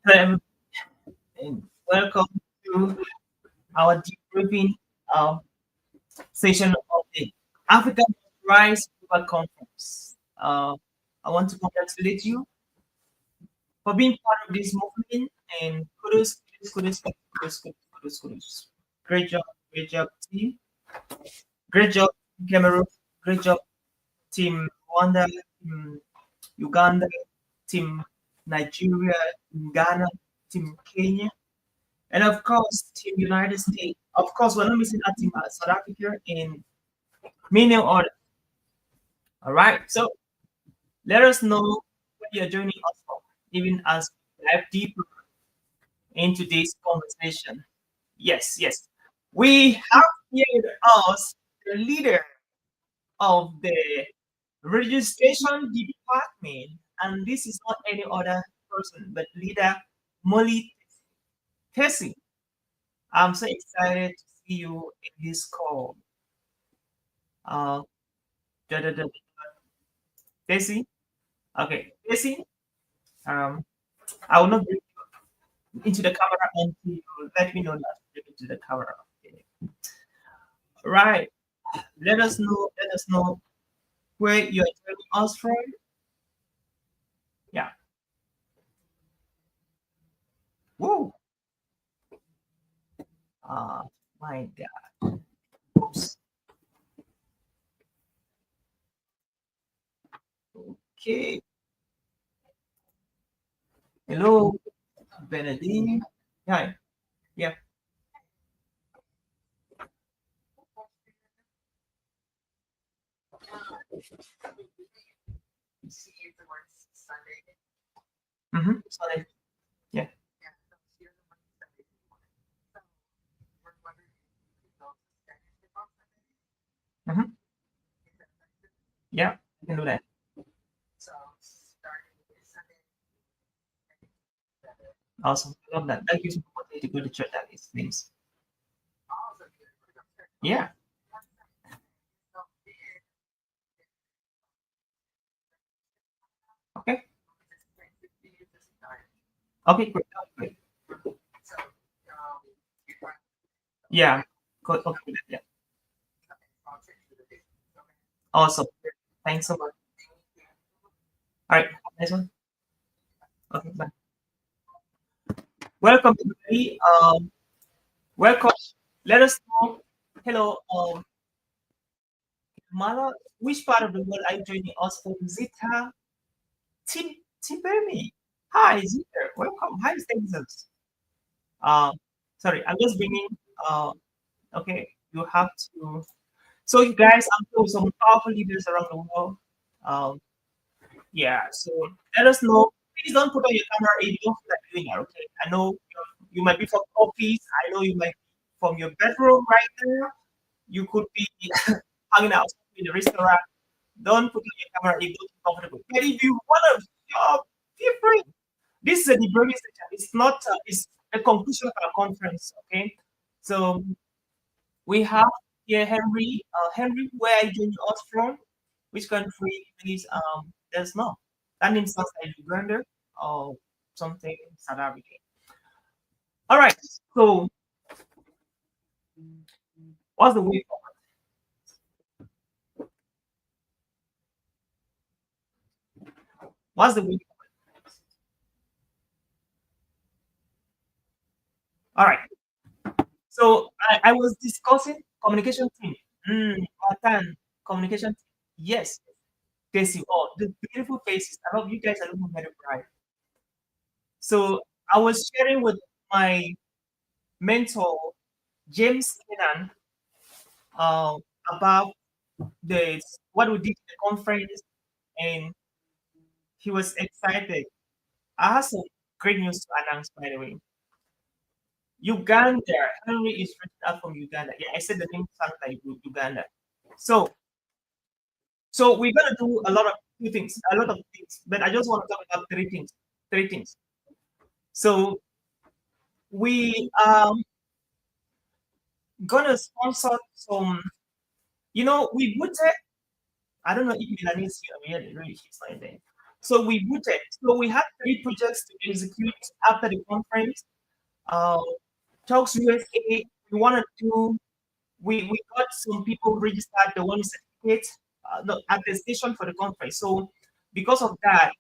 Hello, and welcome to our debriefing uh, session of the African Rice Global Conference. I want to congratulate you for being part of this movement and kudos. Great job, team. Great job, Cameroon. Great job, team Rwanda, team Uganda, team Nigeria, team Ghana, team Kenya. And of course, Team United States. Of course, we're not missing out Team South Africa and many others. All right. So let us know what you're joining us for, even as we dive deeper into this conversation. Yes. We have here with us the leader of the registration department, and this is not any other person but leader Molly Tessie. I'm so excited to see you in this call. Uh, da, da, da, Daisy. Okay, Daisy. Um, I will not bring you into the camera until you let me know that you bring into the camera. Okay. Right. Let us know. Let us know where you're joining us from. Yeah. Whoa. Uh, my God. Oops. Okay. Hello, Benedict. Hi. Yeah. Sorry. Yeah. Mm-hmm. Yeah. You can do that. Awesome. I love that. Thank you so much to go to church at these things. Yeah. Okay. Okay. Great. Yeah. Good. Okay. Yeah. Awesome. Thanks so much. All right. Next one. Okay. Bye. Welcome, everybody. Welcome. Let us know. Hello, Mala. Which part of the world are you joining us from? Zita, Tim, Timpani. Hi, Zita. Welcome. Hi, Texas. Uh, sorry, I'm just bringing. Uh, okay, you have to. So, you guys, I'm with some powerful leaders around the world. Um, yeah. So let us know. Please don't put on your camera if you don't feel like doing it. Okay. I know you might be from office. I know you might be from your bedroom right there. You could be hanging out in the restaurant. Don't put on your camera if you don't feel comfortable. But if you want to, feel free. This is a debriefing session. It's not. It's a conclusion of our conference. Okay. So we have here Henry. Henry, where are you joining us from? Which country? Please. There's no. That name sounds like Uganda or something South Africa. All right. So what's the way forward? What's the way forward? All right. So I was discussing communication team. Matan, communication team. Yes. Thank you. Oh, the beautiful faces. I love you guys. I looking very bright. So I was sharing with my mentor, James Kenan, uh, about the what we did at the conference, and he was excited. I have some great news to announce, by the way. Uganda, Henry is written out from Uganda. Yeah, I said the name sounds like Uganda. So, so we're gonna do a lot of few things, a lot of things, but I just want to talk about three things. Three things. So we gonna sponsor some. We voted. I don't know if Melanie is here. Really, really, she's not there. So we voted. So we had three projects to execute after the conference. Uh, Talks USA, we wanted to, we got some people registered, the one certificate, no, attestation for the conference. So because of that,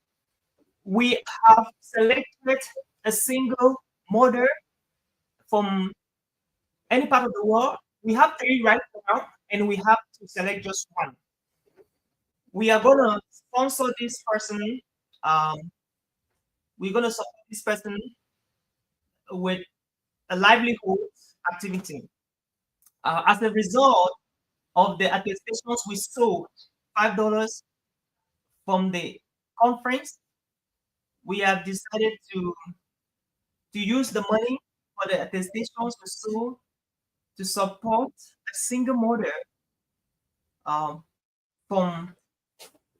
we have selected a single model from any part of the world. We have three right now, and we have to select just one. We are gonna sponsor this person. Um, we're gonna support this person with a livelihood activity. As a result of the attestations we sold, $5 from the conference, we have decided to use the money for the attestations we sold to support a single model um, from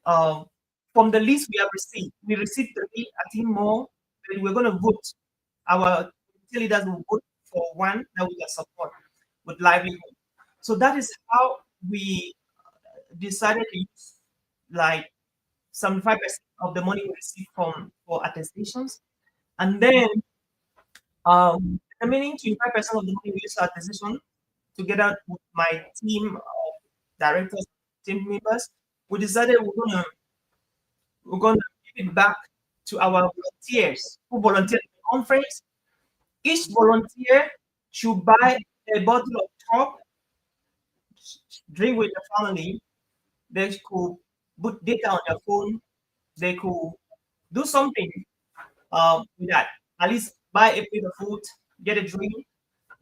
uh, from the list we have received. We received three, I think more, but we're going to vote. Our leaders will vote for one that we can support with livelihood. So that is how we decided to use like 75% of the money we received from for attestations. And then the remaining 25% of the money we use for attestation, together with my team of directors, team members, we decided we're gonna give it back to our volunteers who volunteered at the conference. Each volunteer should buy a bottle of top, drink with the family. They could put data on their phone. They could do something with that. At least buy a plate of food, get a drink,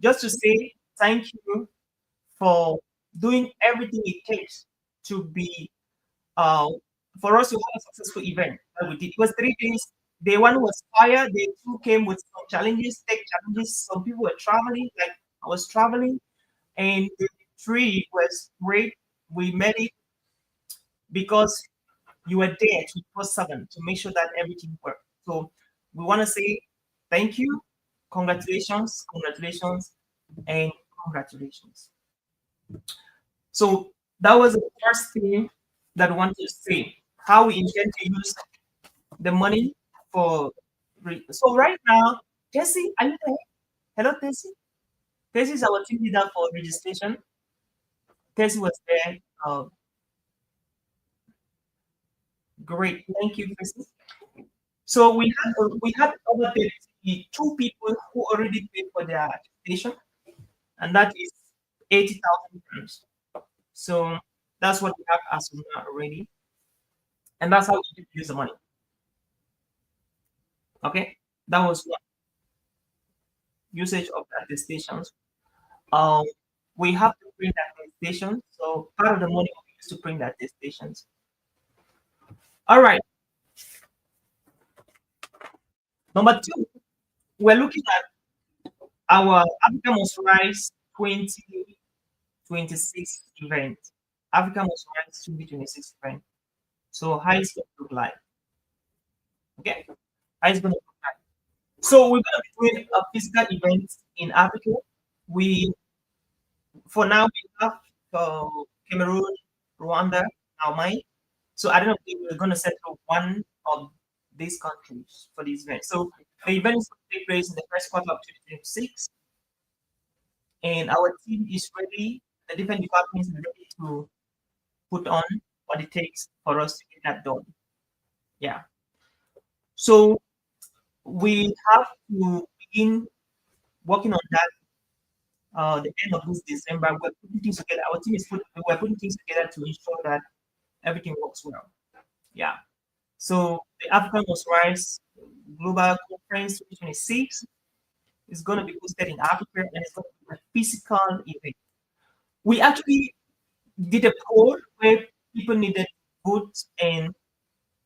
just to say thank you for doing everything it takes to be uh, for us to have a successful event that we did. It was 3 days. Day one was fire. Day two came with some challenges, tech challenges. Some people were traveling, like I was traveling. And day three was great. We made it because you were there 24/7 to make sure that everything worked. So we want to say thank you, congratulations, congratulations, and congratulations. So that was the first thing that I wanted to say. How we intend to use the money for. So right now, Tessie, are you there? Hello, Tessie. Tessie is our team leader for registration. Tessie was there. Great, thank you, Tessie. So we had over 32 people who already paid for their registration, and that is 80,000 pounds. So that's what we have as of now already, and that's how we use the money. Okay, that was one usage of the attestations. Um, we have to print attestations, so part of the money we use to print the attestations. All right. Number two, we're looking at our Africa Must Rise 2026 event. Africa Must Rise 2026 event. So how it's going to look like? Okay, how it's going to look like? So we're going to be doing a physical event in Africa. We For now we have uh, Cameroon, Rwanda, our mind. So I don't know if we're going to settle one of these countries for this event. So the event is going to take place in the first quarter of 2026, and our team is ready. The different departments are ready to put on what it takes for us to get that done. Yeah. So we have to begin working on that the end of this December. We're putting things together. Our team is we're putting things together to ensure that everything works well. Yeah. So the African Must Rise Global Conference 2026 is going to be hosted in Africa, and it's going to be a physical event. We actually did a poll where people needed votes, and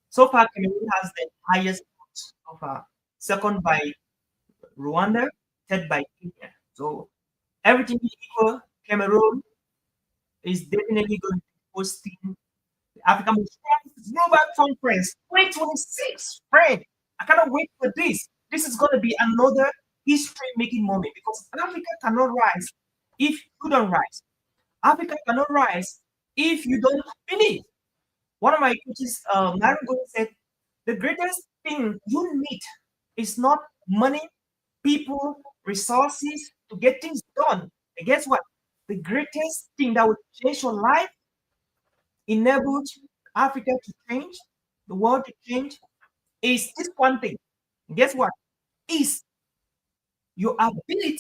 so far Cameroon has the highest votes so far, second by Rwanda, third by Kenya. So everything being equal, Cameroon is definitely going to be hosting the African Must Rise Global Conference 2026. Friend, I cannot wait for this. This is going to be another history-making moment because Africa cannot rise if you don't rise. Africa cannot rise if you don't believe. One of my coaches, Mario said, The greatest thing you need is not money, people, resources to get things done. And guess what? The greatest thing that will change your life, enable Africa to change, the world to change, is this one thing. And guess what? Is your ability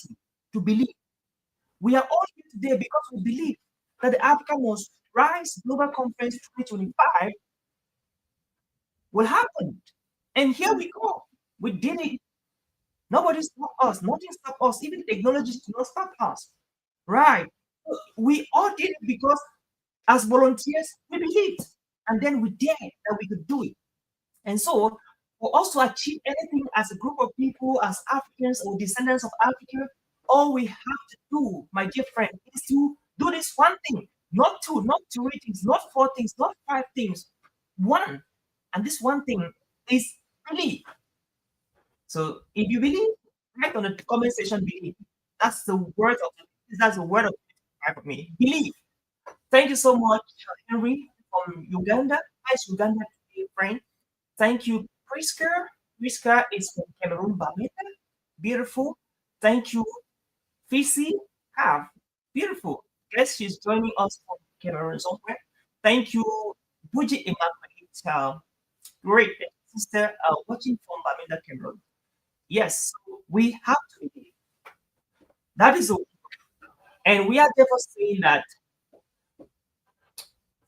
to believe. We are all here today because we believe that the Africa Must Rise Global Conference 2025 will happen. And here we go. We did it. Nobody stopped us. Nothing stopped us. Even technologies do not stop us. Right. We all did it because as volunteers, we believed. And then we dared that we could do it. And so, for us to achieve anything as a group of people, as Africans or descendants of Africa, all we have to do, my dear friend, is to do this one thing, not two, not three things, not four things, not five things, one. And this one thing is believe. So if you believe, write on the comment section, believe. That's the word of that's the word of me. Believe. Thank you so much, Henry from Uganda. Nice Uganda friend. Thank you, Priska. Priska is from Cameroon, Bamenda. Beautiful. Thank you, Fisi. Have beautiful. Guess she's joining us from Cameroon somewhere. Thank you, Buji Immaculate. Great sister watching from Bamenda, Cameroon. Yes, we have to believe. That is all. And we are therefore saying that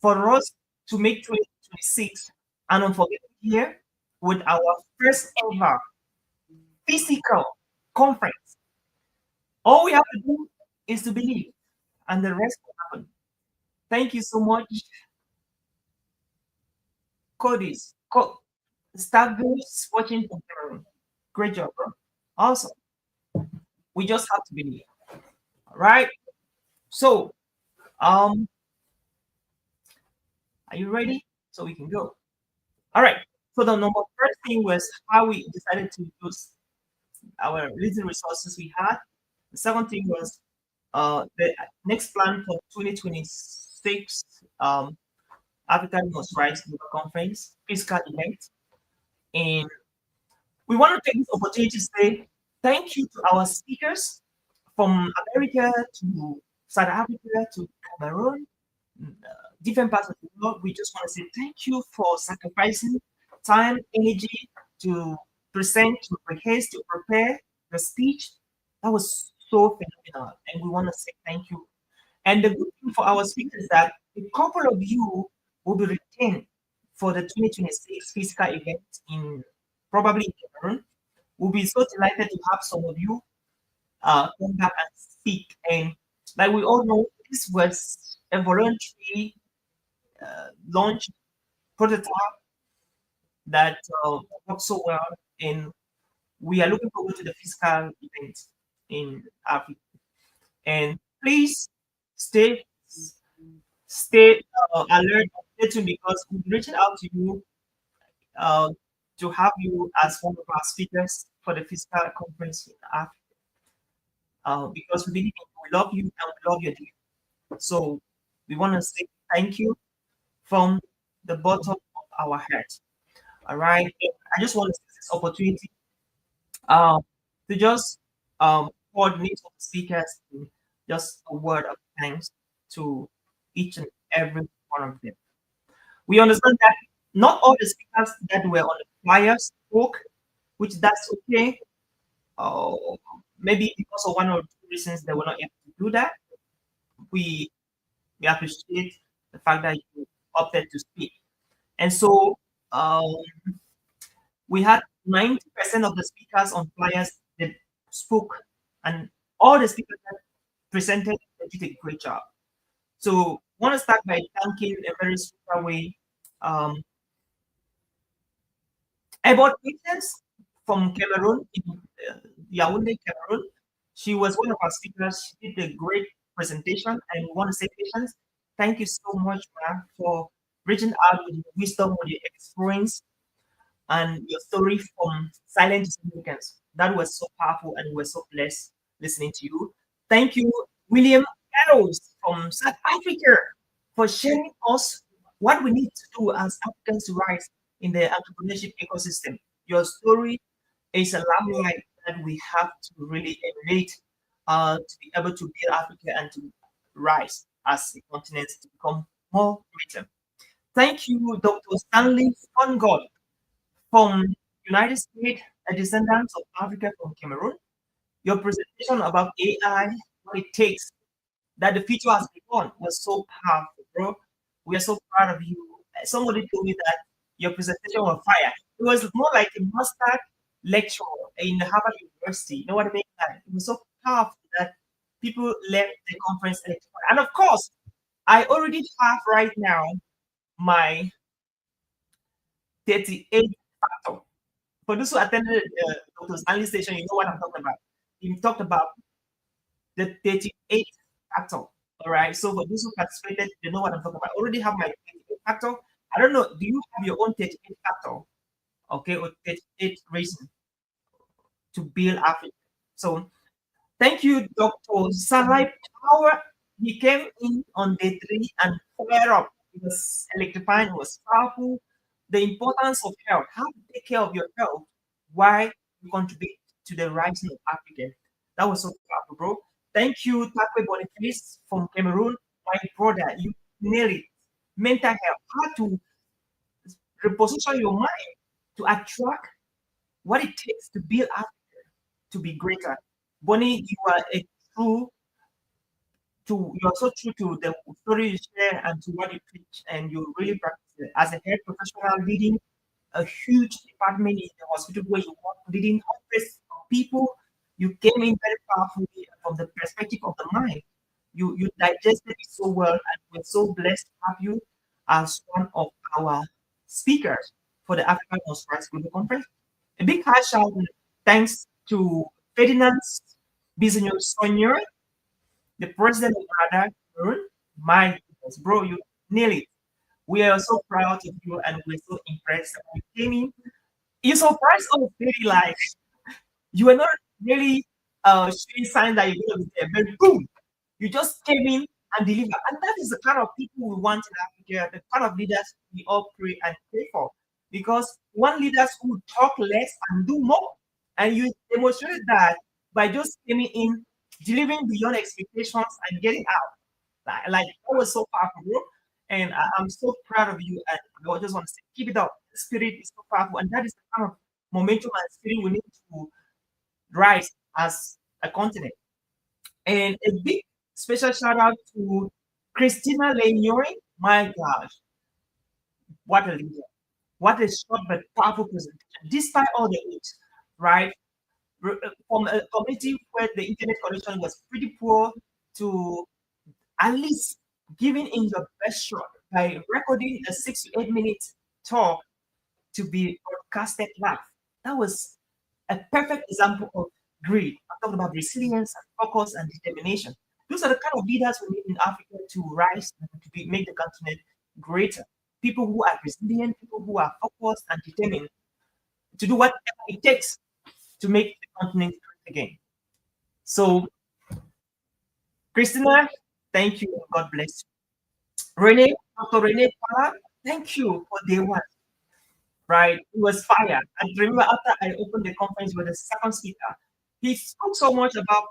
for us to make 2026 an unforgettable year with our first ever physical conference, all we have to do is to believe, and the rest will happen. Thank you so much, Codis. Starbucks watching from Cameroon. Great job, bro. Awesome. We just have to believe. All right. So, are you ready? So we can go. All right. So the number first thing was how we decided to use our little resources we had. The second thing was the next plan for 2026 African Must Rise Global Conference fiscal event. And we want to take this opportunity to say thank you to our speakers from America to South Africa to Cameroon, different parts of the world. We just want to say thank you for sacrificing time, energy to present, to rehearse, to prepare the speech. That was so phenomenal. And we want to say thank you. And the good thing for our speakers is that a couple of you will be retained for the 2026 fiscal event in probably Cameroon. We'll be so delighted to have some of you come back and speak. And like we all know, this was a voluntary launch prototype that worked so well. And we are looking forward to the fiscal event in Africa. And please stay alert, stay tuned because we're reaching out to you uh, to have you as one of our speakers for the fiscal conference in Africa. Because we believe in you, we love you, and we love your dream. So we want to say thank you from the bottom of our heart. All right. And I just want to take this opportunity to just coordinate with the speakers and just a word of thanks to each and every one of them. We understand that not all the speakers that were on the flyer spoke, which that's okay. Maybe because of one or two reasons they were not able to do that. We appreciate the fact that you opted to speak. And so we had 90% of the speakers on flyers that spoke, and all the speakers that presented they did a great job. So I want to start by thanking a very super way about Patience from Cameroon, in Yaoundé, Cameroon. She was one of our speakers. She did a great presentation, and we want to say, Patience, thank you so much, ma'am, for reaching out with your wisdom, with your experience, and your story from silent to significance. That was so powerful, and we were so blessed listening to you. Thank you, William Arrows from South Africa, for sharing us what we need to do as Africans to rise. in the entrepreneurship ecosystem. Your story is a limelight that we have to really emulate to be able to build Africa and to rise as a continent to become more greater. Thank you, Dr. Stanley Fungod from United States, a descendant of Africa from Cameroon. Your presentation about AI, what it takes, that the future has begun, was so powerful, bro. We are so proud of you. Somebody told me that your presentation was fire. It was more like a master lecture in Harvard University. You know what I mean? Like, it was so powerful that people left the conference electrified. And of course, I already have right now my 38 factor. For those who attended Dr. Stanley station, you know what I'm talking about. He talked about the 38 factor. All right. So for those who participated, they know what I'm talking about. I already have my 38 factor. I don't know. Do you have your own 38 factor? Okay, or 38 reason to build Africa. So thank you, Dr. Salai Power. He came in on day 3 and flared up. It was electrifying, it was powerful. The importance of health, how to take care of your health, why you contribute to the rising of Africa. That was so powerful, bro. Thank you, Takwe Boniface from Cameroon. My brother, you nailed it. Mental health, how to reposition your mind to attract what it takes to build Africa to be greater. Bonnie, you are a true you're so true to the story you share and to what you preach, and you really practice it. As a health professional leading a huge department in the hospital where you work, leading hundreds of people, you came in very powerfully from the perspective of the mind. You digested it so well, and we're so blessed to have you as one of our speakers for the African Most Rights Global Conference. A big high shout and thanks to Ferdinand Bizinho Sonyer, the president of Ada Cameroon. My goodness, bro, you nailed it. We are so proud of you and we're so impressed. You came in, you surprised us really like you were not really showing signs that you're going to be there, but boom, you just came in and delivered. And that is the kind of people we want in Africa, the kind of leaders we all pray and pray for. Because one leaders who talk less and do more. And you demonstrated that by just coming in, delivering beyond expectations and getting out. Like that was so powerful, bro. And I'm so proud of you. And I just want to say, keep it up. The spirit is so powerful. And that is the kind of momentum and spirit we need to rise as a continent. And a big special shout out to Christina Lenyori. My gosh, what a leader. What a short but powerful presentation. Despite all the hits, right? From a community where the internet connection was pretty poor to at least giving in your best shot by recording a 6 to 8 minute talk to be broadcasted live. That was a perfect example of grit. I'm talking about resilience and focus and determination. Those are the kind of leaders we need in Africa to rise and to make the continent greater. People who are resilient, people who are focused and determined to do whatever it takes to make the continent great again. So, Christina, thank you. God bless you. Renee, Dr. Renee Pala, thank you for day 1. Right? It was fire. I remember after I opened the conference with the second speaker, he spoke so much about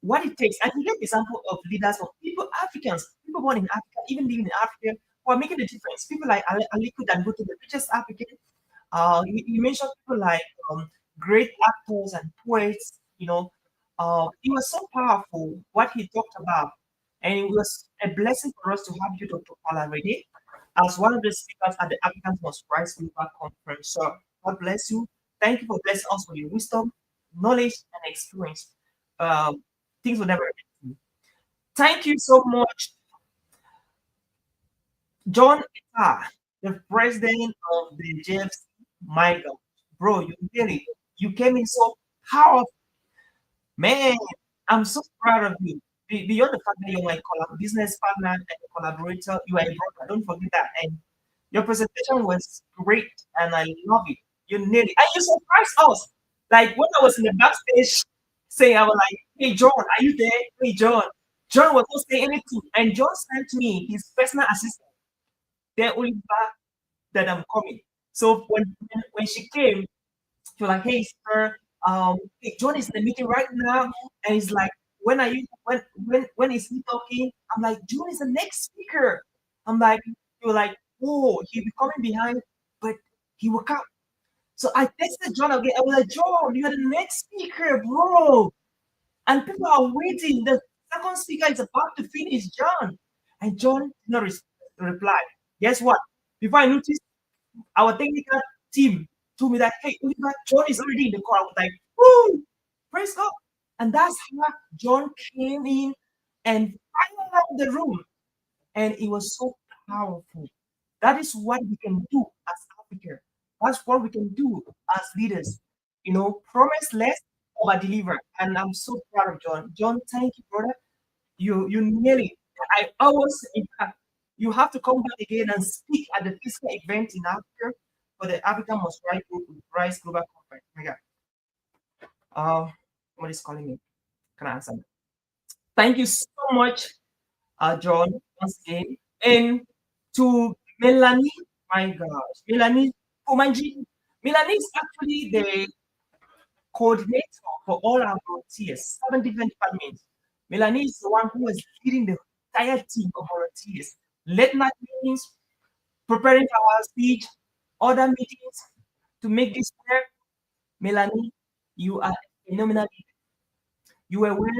what it takes. And he gave example of leaders of people, Africans, people born in Africa, even living in Africa, who are making a difference. People like Aliko Dangote, the richest African. You mentioned people like great actors and poets. It was so powerful what he talked about. And it was a blessing for us to have you, Dr. Paula Rede, as one of the speakers at the African Most Rights Global Conference. So God bless you. Thank you for blessing us with your wisdom, knowledge, and experience. Things will never end. Thank you so much, John Etta, the president of the JFC. My God, bro, you did it. You came in so powerful. Man, I'm so proud of you. Beyond the fact that you're my business partner and collaborator, you are a brother. Don't forget that. And your presentation was great, and I love it. You nailed it. And you surprised us. Like when I was in the backstage saying, I was like, hey, John, are you there? Hey, John. John was not saying anything. And John sent me his personal assistant. They're Oliver that I'm coming. So when she came, she was like, "Hey, sir, hey, John is in the meeting right now," and he's like, "When are you? When is he talking?" I'm like, "John is the next speaker." I'm like, "You were like, oh, he'll be coming behind, but he will come." So I texted John again. I was like, "John, you're the next speaker, bro." And people are waiting. The second speaker is about to finish, John. And John did not reply. Guess what? Before I noticed, our technical team told me that, hey, Oliver, John is already in the call. I was like, woo, praise God. And that's how John came in and fired up the room. And it was so powerful. That is what we can do as Africa. That's what we can do as leaders. Promise less, over deliver. And I'm so proud of John. John, thank you, brother. You nearly. I always you have to come back again and speak at the physical event in Africa for the African Must Rise Global Conference. Oh my God. What is calling me? Can I answer? Thank you so much, John, once again. And to Melanie, my gosh, Melanie Kumanji. Melanie is actually the coordinator for all our volunteers, 7 different departments. Melanie is the one who is leading the entire team of volunteers. Late night meetings, preparing for our speech, other meetings to make this work. Melanie, you are phenomenal. You were well,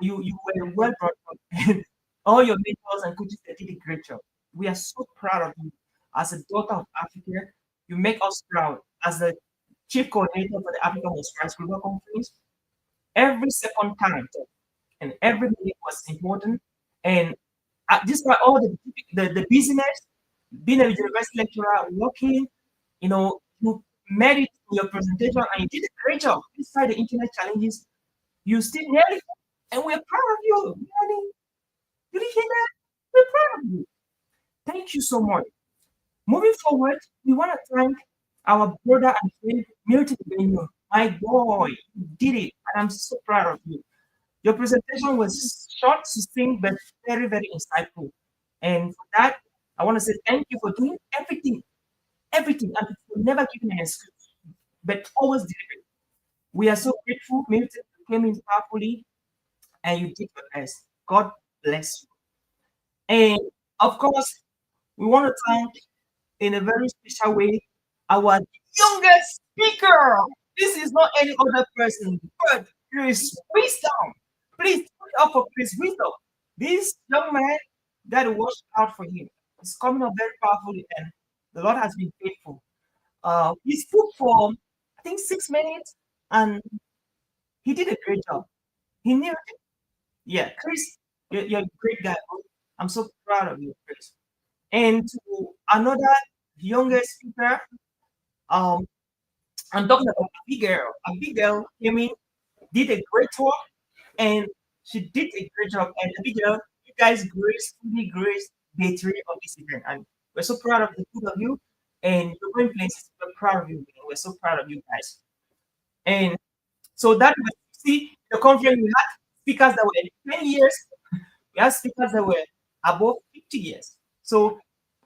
you were well brought up, and all your mentors and coaches they did a great job. We are so proud of you. As a daughter of Africa, you make us proud. As the chief coordinator for the African Most Rise Global Conference, every second counted and every minute was important. And despite all the busyness, being a university lecturer, working, you made it in your presentation and you did a great job. Despite the internet challenges, you still nailed it. And we're proud of you. Really? You did hear that? We're proud of you. Thank you so much. Moving forward, we want to thank our brother and friend Milton Benyo. My boy, you did it. And I'm so proud of you. Your presentation was short, succinct, but very, very insightful. And for that, I want to say thank you for doing everything, and for never giving an excuse, but always delivering. We are so grateful, Milton, you came in powerfully and you did your best. God bless you. And of course, we want to thank in a very special way our youngest speaker. This is not any other person, but Chris Wisdom. Please put it up for Chris Wisdom. This young man, got to watch out for him. He's coming up very powerfully, and the Lord has been faithful. He spoke for, I think, 6 minutes, and he did a great job. He knew it. Yeah, Chris, you're a great guy. I'm so proud of you, Chris. And to another younger speaker, um, I'm talking about Abigail. Abigail came in, did a great talk, and she did a great job. And Abigail, you guys gracefully graced day three of this event. And we're so proud of the two of you. And you're going places. We're proud of you. We're so proud of you guys. And so that was, see, the conference we had speakers that were 10 years, we had speakers that were above 50 years. So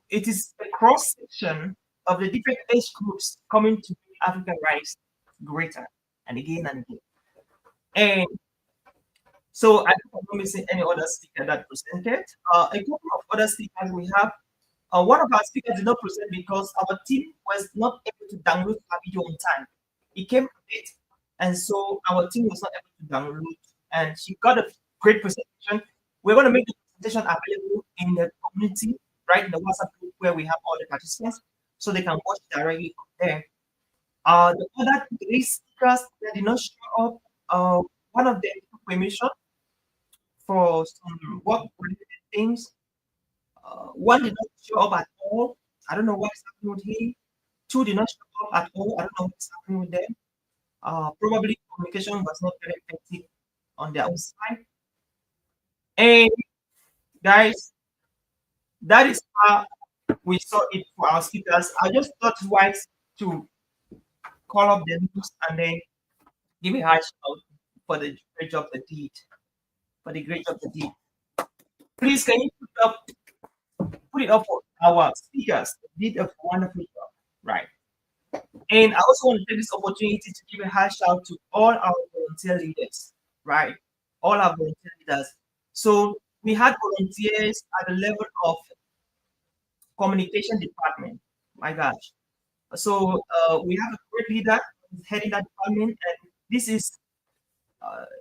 it is a cross section of the different age groups coming to make African Rise greater and again and again. And so I don't know missing any other speaker that presented. A couple of other speakers we have. One of our speakers did not present because our team was not able to download our video on time. It came late, and so our team was not able to download. And she got a great presentation. We're going to make the presentation available in the community, right in the WhatsApp group where we have all the participants, so they can watch directly there. The other three speakers that did not show up, one of them took permission for some work-related things. One did not show up at all. I don't know what is happening with him. Two did not show up at all. I don't know what's happening with them. Probably communication was not very effective on their own side. And guys, that is how we saw it for our speakers. I just thought it wise to call up the news and then give a high shout for the great job they did. For the great job they did. Please, can you put it up for our speakers? They did a wonderful job, right? And I also want to take this opportunity to give a high shout to all our volunteer leaders, right? All our volunteer leaders. So we had volunteers at the level of communication department. My gosh. So we have a great leader who's heading that department, and this is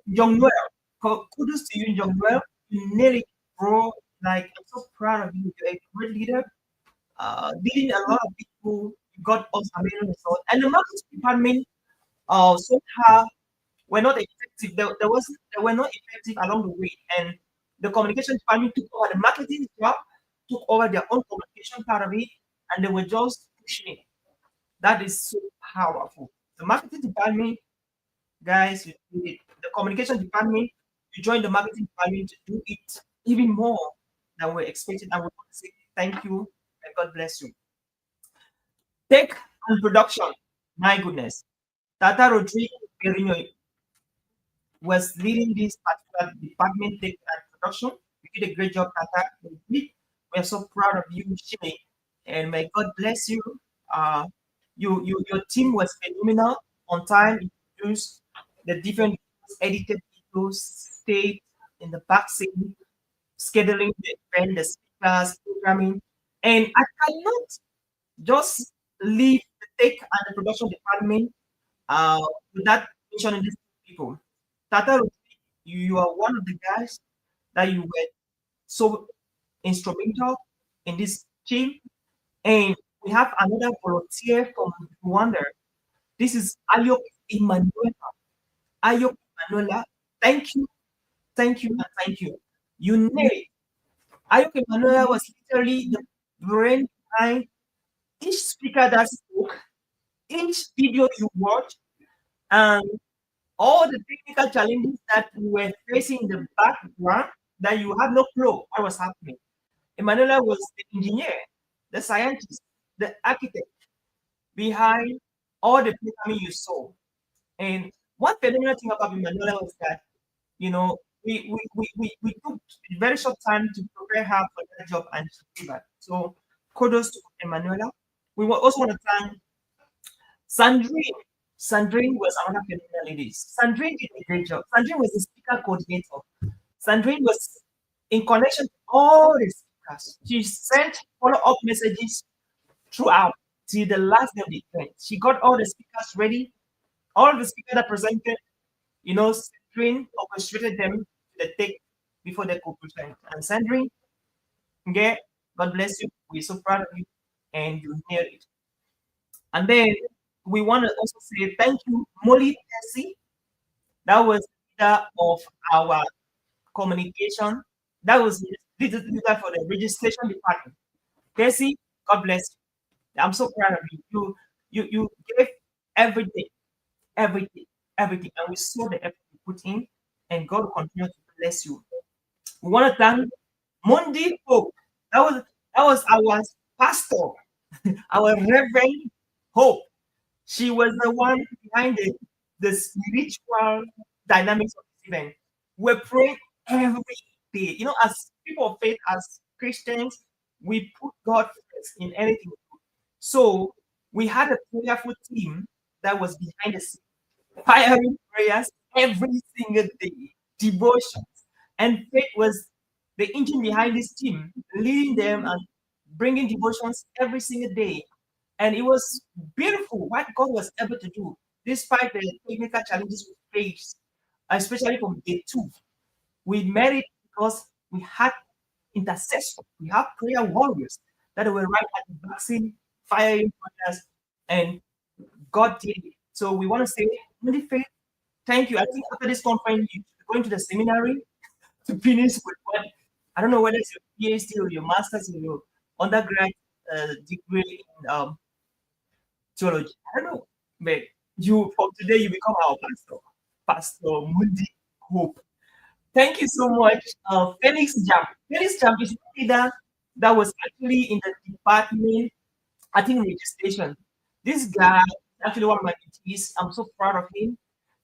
Young Noel. Kudos to you, Young Noel. You nearly, bro. Like, I'm so proud of you. You're a great leader. Leading a lot of people. You got us amazing results. And the marketing department, somehow were not effective. They were not effective along the way. And the communication department took over the marketing job, took over their own communication part of it, and they were just pushing it. That is so powerful. The marketing department, guys, you did it. The communication department, you joined the marketing department to do it even more than we're expecting. I would want to say thank you and God bless you. Tech and production. My goodness. Tata Rodrigo was leading this particular department, tech and production. You did a great job, Tata. We are so proud of you, Shay, and may God bless you. Your team was phenomenal. On time, you produced the different videos, edited videos, stayed in the back scene, scheduling the event, the speakers, programming, and I cannot just leave the tech and the production department uh, without mentioning these people. Tata, you are one of the guys that you were so instrumental in this team. And we have another volunteer from Rwanda. This is Ayok Emanuela. Ayok Emanuela, thank you, and thank you. You nailed it. Ayok Emanuela was literally the brain behind each speaker that spoke, each video you watch, and all the technical challenges that we were facing in the background that you have no clue what was happening. Emanuela was the engineer, the scientist, the architect behind all the programming you saw. And one phenomenal thing about Emanuela was that, you know, we took a very short time to prepare her for that job and she did that. So kudos to Emanuela. Also want to thank Sandrine. Sandrine was another phenomenal lady. Sandrine did a great job. Sandrine was the speaker coordinator. Sandrine was in connection to all the speakers. She sent follow-up messages throughout till the last day of the event. She got all the speakers ready. All the speakers that presented, Sandrine orchestrated them to the take before they could present. And Sandrine, okay, God bless you. We're so proud of you, and you nailed it. And then we want to also say thank you, Molly Tessie. That was leader of our communication. That was leader for the registration department. Tessie, God bless you. I'm so proud of you. You gave everything, everything, everything, and we saw the effort you put in, and God will continue to bless you. We want to thank Monday Hope. That was our pastor, our Reverend Hope. She was the one behind the spiritual dynamics of this event. We're praying every day. As people of faith, as Christians, we put God first in anything. So we had a prayerful team that was behind the scenes, firing prayers every single day, devotions. And faith was the engine behind this team, leading them and bringing devotions every single day. And it was beautiful what God was able to do, despite the technical challenges we faced, especially from day two. We made it because we had intercessors, we have prayer warriors that were right at the vaccine, firing prayers, and God did it. So we want to say, Holy Faith, thank you. I think after this conference, you're going to the seminary to finish with what I don't know whether it's your PhD or your master's or your undergrad degree in theology. I don't know, but you from today you become our pastor, Pastor Mundi Hope. Thank you so much, Felix Jam. Felix Jam is a leader that was actually in the department, I think registration. This guy is actually one of my mentees. I'm so proud of him.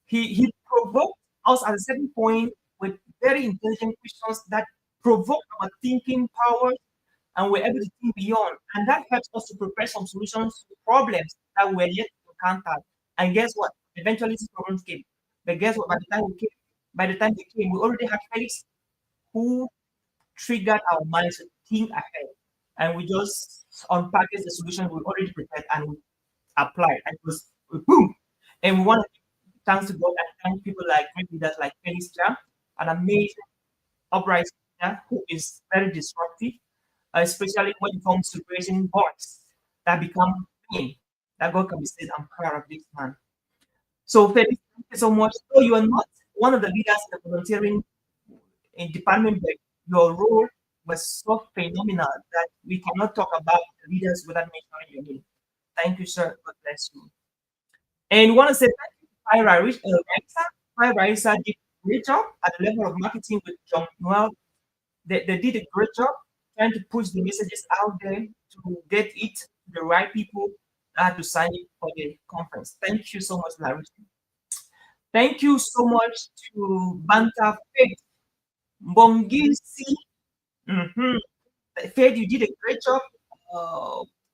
He provoked us at a certain point with very intelligent questions that provoked our thinking powers and we're able to think beyond. And that helps us to prepare some solutions to problems that we're yet to encountered. And guess what? Eventually, these problems came. But guess what? By the time they came, we already had Felix who triggered our minds to think ahead. And we just unpackaged the solution we already prepared and we applied. And it was boom. And we want to give thanks to God and thank people like great leaders like Felix Jam, an amazing upright leader who is very disruptive, especially when it comes to raising boys that become men. That God can be said, I'm proud of this man. So, Felix, thank you so much. So, you are not one of the leaders in the volunteering in department, but your role was so phenomenal that we cannot talk about the leaders without mentioning your name. Thank you, sir. God bless you. And we want to say thank you to Raisa. Raisa did a great job at the level of marketing with John Noel. They did a great job trying to push the messages out there to get it to the right people that had to sign it for the conference. Thank you so much, Larry. Thank you so much to Banta Faith Mbongisi. Mhm. Faith, you did a great job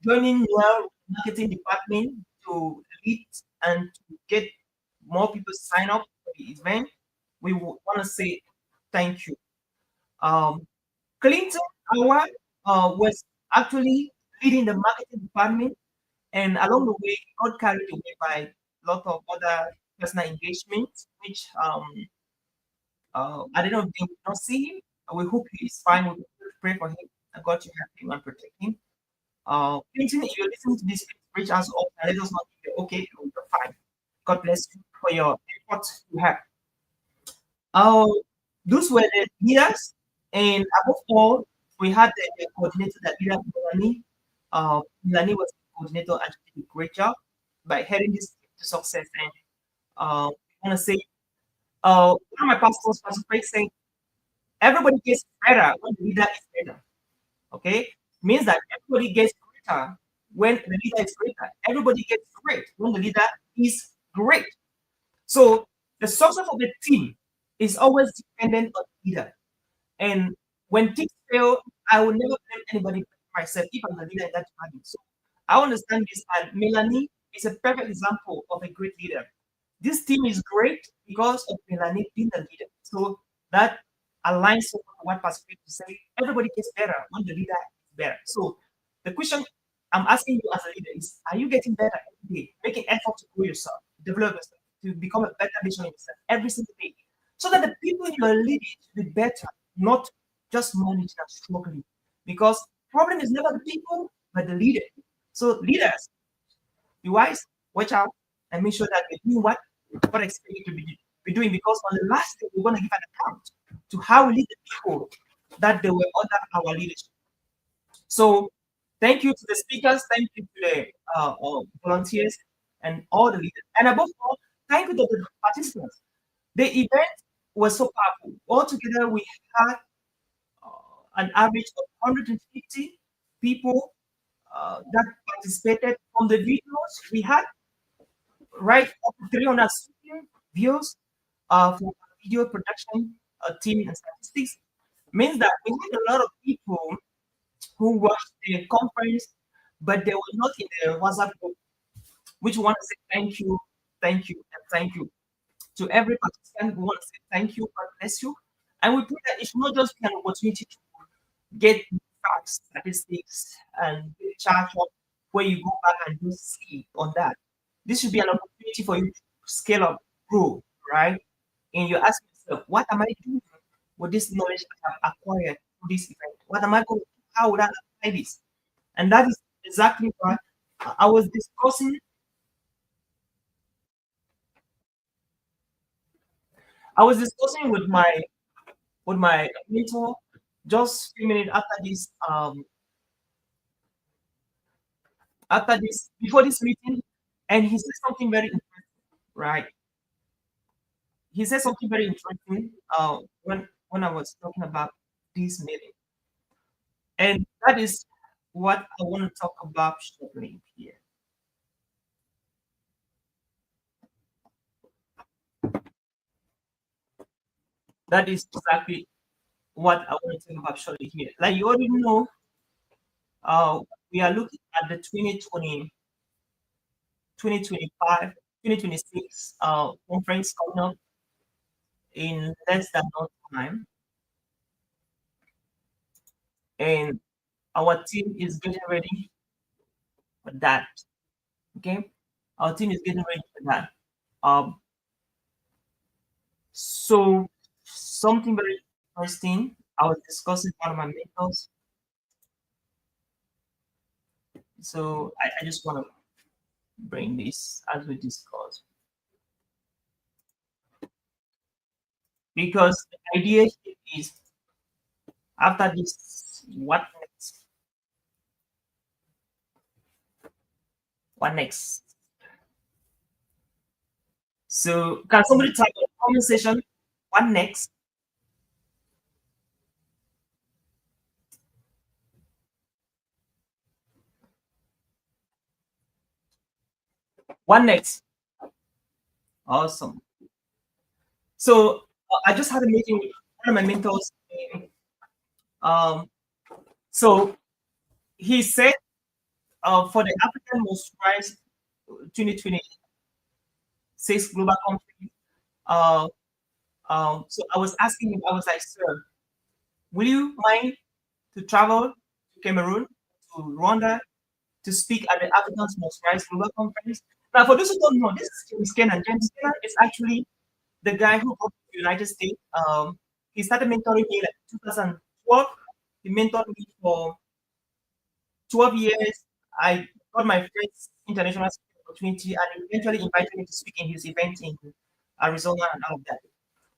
joining well marketing department to lead and to get more people sign up for the event. We want to say thank you. Clinton Howard was actually leading the marketing department, and along the way, he got carried away by a lot of other personal engagements, which I don't know if they will not see him. We hope he is fine. We pray for him and God to help him and protect him. Clinton, if you're listening to this, please reach us up and let us know if you're okay or you're fine. God bless you for your effort you have. Uh, those were the leaders, and above all, we had the coordinator, the leader, Melanie. Melanie was the coordinator and she did a great job by heading this to success. And I want to say, one of my pastors, Pastor Craig, said, everybody gets better when the leader is better. Okay? Means that everybody gets greater when the leader is greater. Everybody gets great when the leader is great. So the success of the team is always dependent on the leader. And when things fail, I will never blame anybody but myself if I'm the leader in that department. So I understand this, and Melanie is a perfect example of a great leader. This team is great because of Melanie being the leader. So that aligns with what Pastor Peter say. Everybody gets better when the leader is better. So the question I'm asking you as a leader is: are you getting better every day, making effort to grow yourself, develop yourself, to become a better version of yourself every single day, so that the people you are leading will be better, not just managing and struggling? Because problem is never the people, but the leader. So leaders, be wise, watch out, and make sure that you're doing what God expects you to be doing. Because on the last day, we're going to give an account to how we lead the people that they were under our leadership. So thank you to the speakers, thank you to the volunteers and all the leaders. And above all, thank you to the participants. The event was so powerful. Altogether, we had an average of 150 people that participated. From the videos, we had right up to 300 views for video production team and statistics. Means that we had a lot of people who watched the conference, but they were not in the WhatsApp group, which we want to say thank you, and thank you to every participant. We want to say thank you, God bless you. And we pray that it should not just be an opportunity to get facts, statistics, and charge up where you go back and do see on that. This should be an opportunity for you to scale up, grow, right? And you ask yourself, what am I doing with this knowledge I have acquired through this event? What am I going to do? How would I apply this? And that is exactly what I was discussing. I was discussing with my mentor just a few minutes after this before this meeting, and he said something very interesting, right? He said something very interesting when I was talking about this meeting, and that is what I want to talk about shortly here. That is exactly what I want to talk about shortly here. Like you already know, uh, we are looking at the 2020 2025, 2026 conference coming up in less than no time, and our team is getting ready for that. Okay, our team is getting ready for that. Um, so something very interesting. I was discussing with one of my mentors. So I just want to bring this as we discuss because the idea here is after this, what next? What next? So can somebody type in the comment section? What next? What next? Awesome. So I just had a meeting with one of my mentors. Um, so he said for the African Most Rise 2026 Global Conference, uh, so I was asking him, I was like, sir, will you mind to travel to Cameroon, to Rwanda, to speak at the African Most Rise Global Conference? Now, for those who don't know, this is James Kennan. James Kennan is actually the guy who got to the United States. He started mentoring me like 2012. He mentored me for 12 years. I got my first international speaking opportunity and he eventually invited me to speak in his event in Arizona and all of that.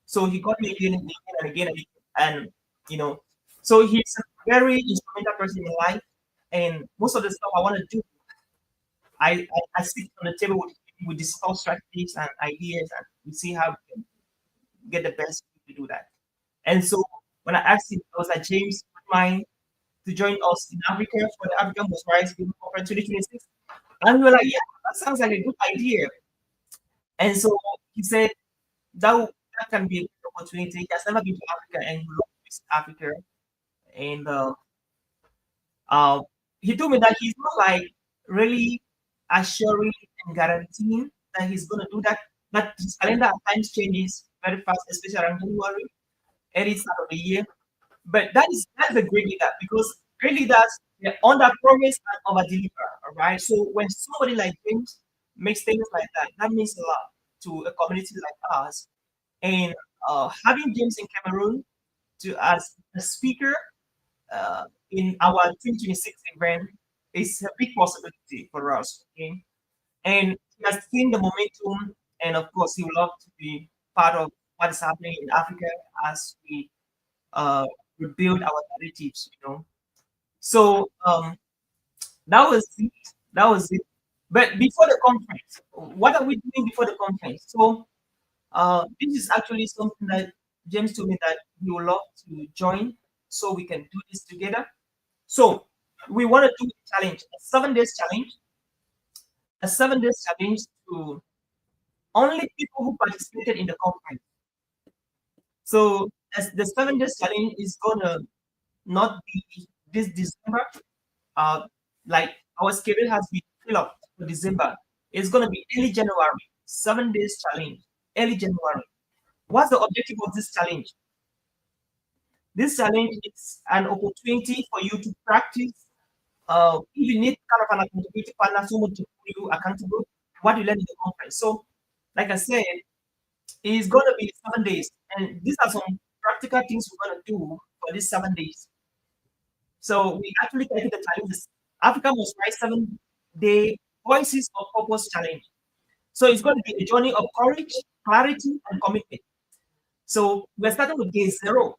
So he got me again and again and again and again. And, you know, so he's a very instrumental person in life. And most of the stuff I want to do, I sit on the table with him, we discuss strategies and ideas and we see how we can get the best to do that. And so when I asked him, I was like, James, would you mind to join us in Africa for the African Most Rise Global Conference 2026? And we were like, yeah, that sounds like a good idea. And so he said that can be a good opportunity. He has never been to Africa and he loves to visit Africa. And uh, he told me that he's not like really assuring and guaranteeing that he's going to do that. But his calendar at times changes very fast, especially around January, early start of the year. But that's a great leader because great leaders they under promise and over deliver. All right. So when somebody like James makes things like that, that means a lot to a community like us. And having James in Cameroon to as a speaker in our 2026 event is a big possibility for us. Okay. And he has seen the momentum, and of course, he would love to be part of what is happening in Africa as we uh, rebuild our narratives. So that was it. That was it. But before the conference, what are we doing before the conference? So this is actually something that James told me that he would love to join, so we can do this together. So we want to do a challenge, a 7 days challenge, a 7 days challenge to only people who participated in the conference. So as the 7 days challenge is gonna not be this December, uh, like our schedule has been filled up for December. It's gonna be early January, 7 days challenge, early January. What's the objective of this challenge? This challenge is an opportunity for you to practice. If you need kind of an accountability partner, someone to hold you accountable, what you learn in the conference. So, like I said, it's gonna be 7 days, and these are some practical things we're gonna do for these 7 days. So we actually created the challenges. Africa must write 7 day voices of purpose challenge. So it's going to be a journey of courage, clarity, and commitment. So we're starting with day zero.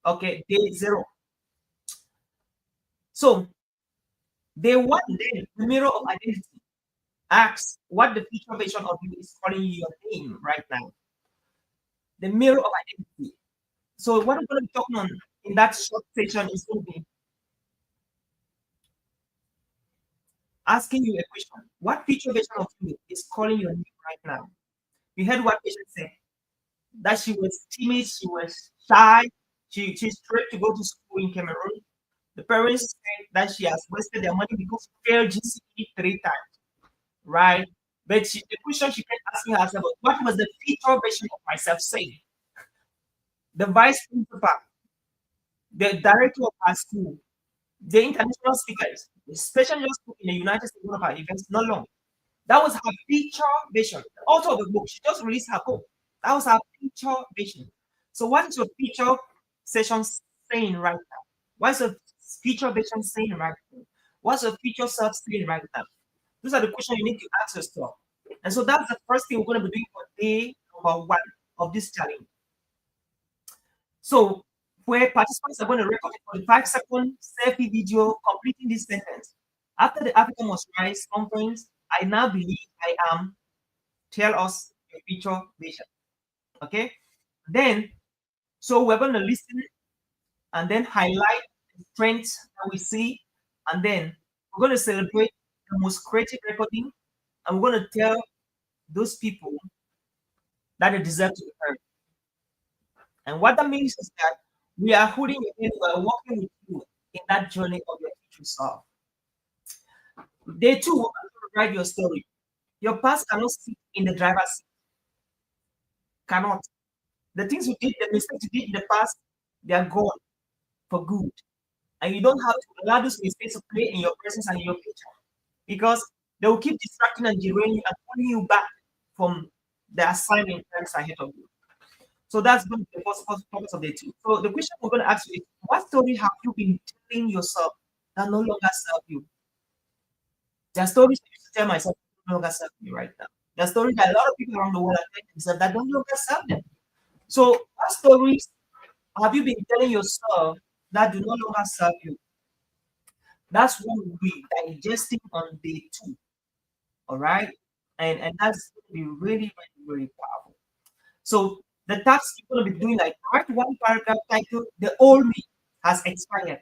Okay, day zero. So day one, then the mirror of identity asks what the future version of you is calling your name right now. The mirror of identity. So what we're going to be talking on in that short session is going to be asking you a question. What future version of you is calling your name right now? You heard what patient said, that she was timid, she was shy, she's afraid to go to school in Cameroon. The parents said that she has wasted their money because she failed GCE 3 times. right? But the question she kept asking herself was, what was the future version of myself saying? The vice principal, the director of our school, the international speakers, especially just in the United States, one of our events, not long. That was her future vision. The author of the book, she just released her book. That was her future vision. So, what is your future session saying right now? What's your future vision saying right now? What's your future self saying right now? Those are the questions you need to ask yourself. And so that's the first thing we're going to be doing for day number one of this challenge. So where participants are going to record a 45-second selfie video completing this sentence. After the Africa Must Rise conference, I now believe I am. Tell us your future vision. Okay. Then, so we're going to listen and then highlight the strengths that we see, and then we're going to celebrate the most creative recording, and we're going to tell those people that they deserve to be heard. And what that means is that we are holding you in, we are working with you in that journey of your future self. Day two, we're going to write your story. Your past cannot sit in the driver's seat. Cannot. The things you did, the mistakes you did in the past, they are gone for good. And you don't have to allow those mistakes to play in your presence and in your future. Because they will keep distracting and derailing you and pulling you back from the assignment that is ahead of you. So that's going to be the first purpose of day two. So the question we're going to ask you is, what story have you been telling yourself that no longer serve you? There are stories I used to tell myself that no longer serve me right now. There are stories that a lot of people around the world are telling themselves that don't longer serve them. So what stories have you been telling yourself that do no longer serve you? That's what we'll be digesting on day two. All right. And that's going to be really, really, really powerful. So the task you're going to be doing, like, write one paragraph titled "The Old Me Has Expired"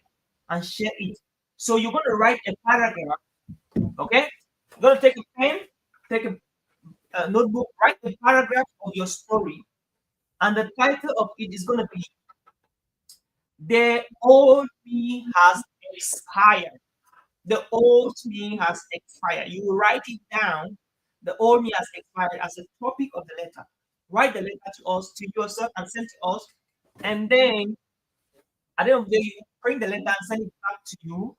and share it. So you're going to write a paragraph. Okay, you're going to take a pen, take a notebook, write a paragraph of your story, and the title of it is going to be "The Old Me Has Expired." The old me has expired. You will write it down. The old me has expired as a topic of the letter. Write the letter to us, to yourself, and send to us. And then at the end of the day, you print the letter and send it back to you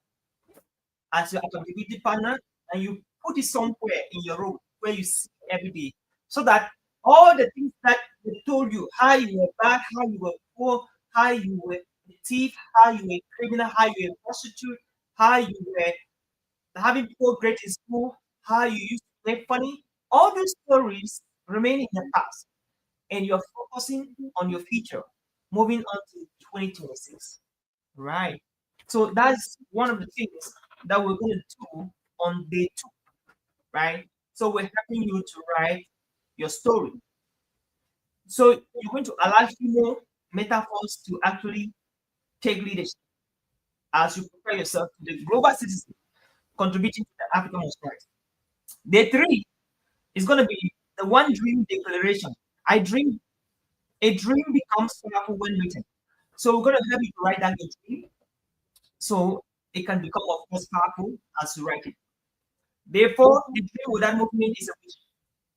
as your accountability partner, and you put it somewhere in your room where you see it every day. So that all the things that they told you, how you were bad, how you were poor, how you were a thief, how you were a criminal, how you were a prostitute, how you were having poor grades in school, how you used to make funny, all these stories remain in the past, and you're focusing on your future, moving on to 2026. Right. So that's one of the things that we're going to do on day two. Right. So we're helping you to write your story. So you're going to allow female metaphors to actually take leadership as you prepare yourself to the global citizen contributing to the African Rise. Day three is going to be the one dream declaration. I dream. A dream becomes powerful when written. So we're going to help you to write down your dream, so it can become, of course, powerful as you write it. Therefore, the dream without movement is a vision.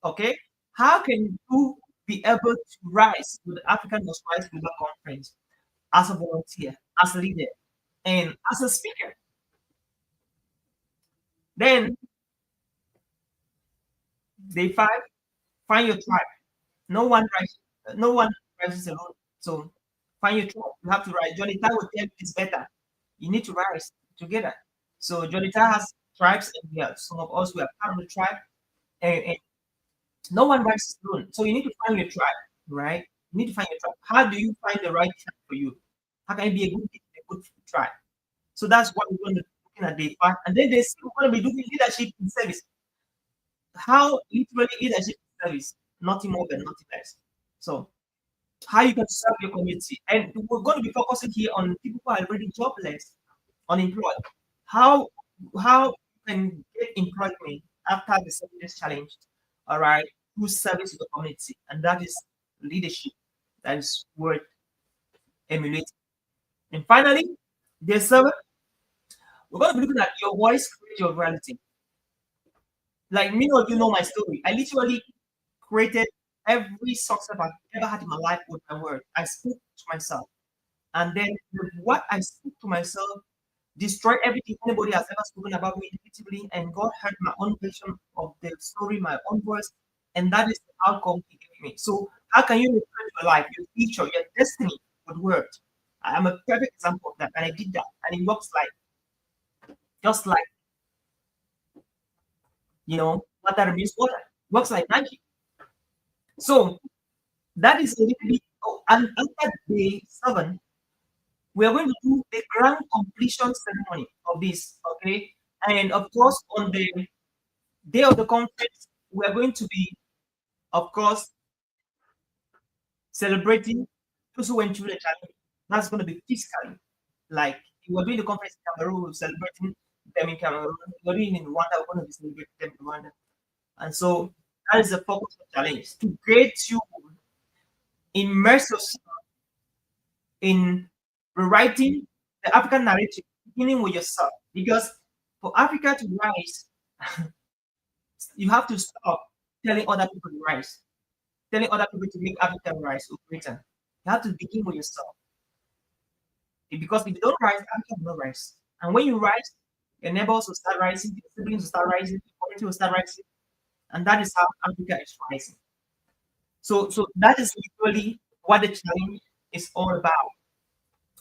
Okay, how can you be able to rise to the African Rise Global Conference as a volunteer, as a leader, and as a speaker? Then day five, find your tribe. No one rises alone. So find your tribe. You have to rise. Johnny Tai will tell you it's better. You need to rise together. So Johnny Tai has tribes, and we are some of us, we are part of the tribe, and no one rises alone. So you need to find your tribe, right? You need to find your tribe. How do you find the right tribe for you? How can you be a good tribe? So that's what we're going to be looking at day five. And then they say we're going to be doing leadership in service. How literally leadership in service, nothing more than nothing less. So how you can serve your community. And we're going to be focusing here on people who are already jobless, unemployed. How you can get employment after the 7 days challenge, all right, through service to the community. And that is leadership that is worth emulating. And finally, day seven, we're going to be looking at your voice create your reality. Like many of you know my story. I literally created every success I've ever had in my life with my word. I spoke to myself. And then with what I spoke to myself destroyed everything anybody has ever spoken about me negatively. And God heard my own version of the story, my own voice. And that is the outcome He gave me. So, how can you recreate your life, your future, your destiny with words? I am a perfect example of that. And I did that. And it works like, just like, water means water. Works like magic. So, that is a little bit. Oh, and after day 7, we are going to do the grand completion ceremony of this, okay? And of course, on the day of the conference, we are going to be, of course, celebrating those who went through the challenge. That's going to be physically. Like, we're doing the conference in Cameroon, we're celebrating them in Cameroon. We're doing it in Rwanda, we're going to be celebrating them in Rwanda. And so that is the focus of the challenge, to get you immerse yourself in rewriting the African narrative, beginning with yourself. Because for Africa to rise, you have to stop telling other people to rise, telling other people to make Africa rise or greater. You have to begin with yourself. Because if you don't rise, Africa will not rise. And when you rise, your neighbors will start rising, your siblings will start rising, your community will start rising. And that is how Africa is rising. So that is literally what the challenge is all about.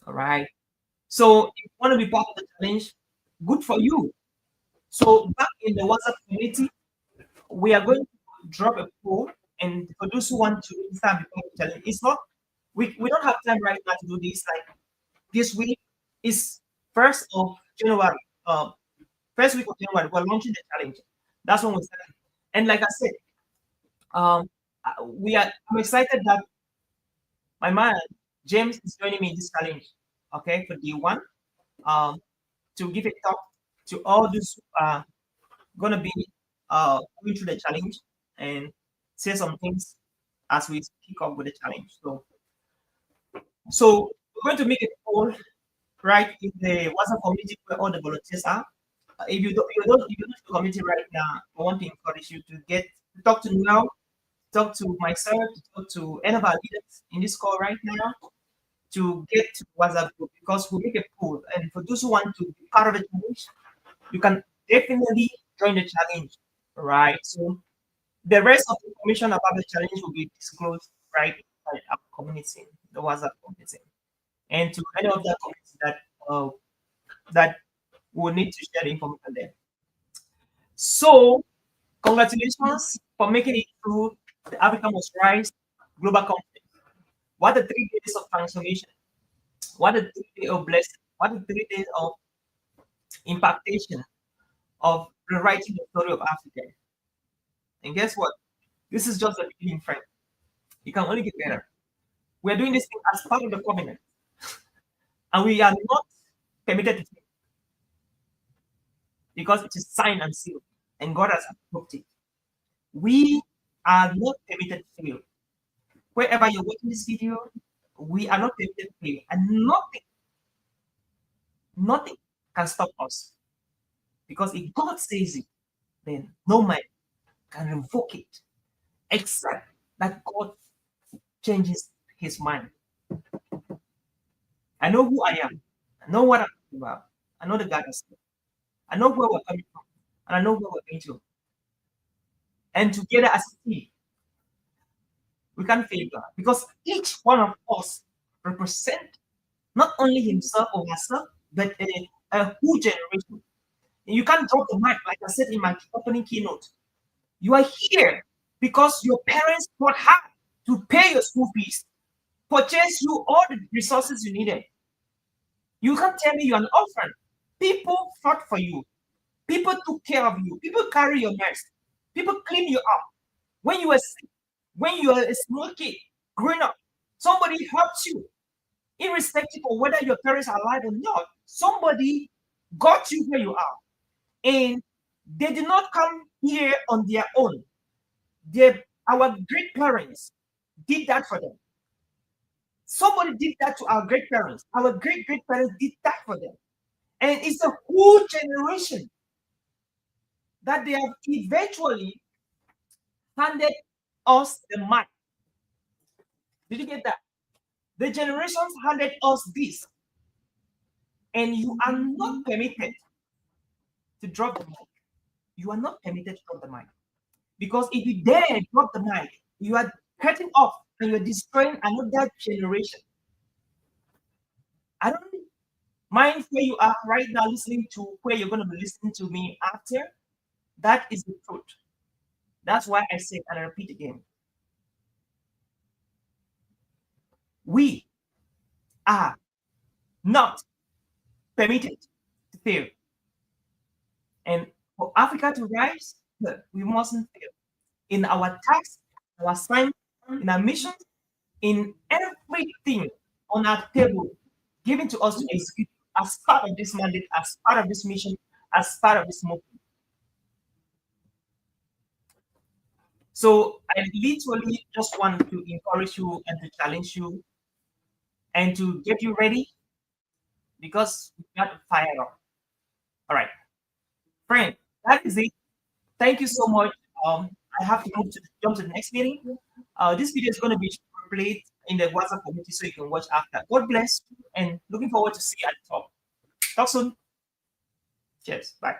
All right. So if you want to be part of the challenge, good for you. So back in the WhatsApp community, we are going to drop a poll, and for those who want to start the challenge, it's not we don't have time right now to do this. Like this week is 1st of January. First week of January, we're launching the challenge. That's when we start. And like I said, I'm excited that my man James is joining me in this challenge. Okay, for day 1, to give a talk to all those who are gonna be going through the challenge and say some things as we kick off with the challenge. So we're going to make a poll right in the WhatsApp community where all the volunteers are. If you don't, if you're not in the community right now, I want to encourage you to talk to Noel, talk to myself, talk to any of our leaders in this call right now to get to the WhatsApp group, because we'll make a poll. And for those who want to be part of the challenge, you can definitely join the challenge, right? So the rest of the information about the challenge will be disclosed right by our community, the WhatsApp community, and to any of the community that will need to share the information there. So congratulations for making it through the Africa Must Rise Global Conference. What a 3 days of transformation. What a 3 days of blessing. What a 3 days of impactation, of rewriting the story of Africa. And guess what? This is just the beginning, friend. It can only get better. We're doing this thing as part of the covenant, and we are not permitted to fail because it is signed and sealed, and God has approved it. We are not permitted to fail. Wherever you're watching this video, we are not permitted to fail, and nothing can stop us. Because if God says it, then no man can revoke it, except that God changes his mind. I know who I am. I know what I'm talking about. I know the God I serve. I know where we're coming from. And I know where we're going to. And together as a team, we can fail God. Because each one of us represent not only himself or herself, but a whole generation. And you can't drop the mic, like I said in my opening keynote. You are here because your parents worked hard to pay your school fees, purchase you all the resources you needed. You can't tell me you're an orphan. People fought for you. People took care of you. People carry your mess. People clean you up. When you were sick, when you were a small kid growing up, somebody helped you, irrespective of whether your parents are alive or not. Somebody got you where you are. And they did not come here on their own. Our great parents did that for them. Somebody did that to our great parents. Our great parents did that for them. And it's a whole generation that they have eventually handed us the mic. Did you get that? The generations handed us this, and you are not permitted to drop the mic. You are not permitted to drop the mic. Because if you dare drop the mic, you are cutting off and you're destroying another generation. I don't mind where you are right now listening to where you're going to be listening to me after. That is the truth. That's why I say and I repeat again. We are not permitted to fail. And for Africa to rise, we mustn't fail. In our tasks, our assignment, in our mission, in everything on our table given to us to execute as part of this mandate, as part of this mission, as part of this movement. So I literally just want to encourage you and to challenge you and to get you ready because we got to fire up. All right, friend, that is it. Thank you so much. I have to move to jump to the next meeting. This video is going to be played in the WhatsApp community so you can watch after. God bless you and looking forward to see you at the top. Talk soon. Cheers. Bye.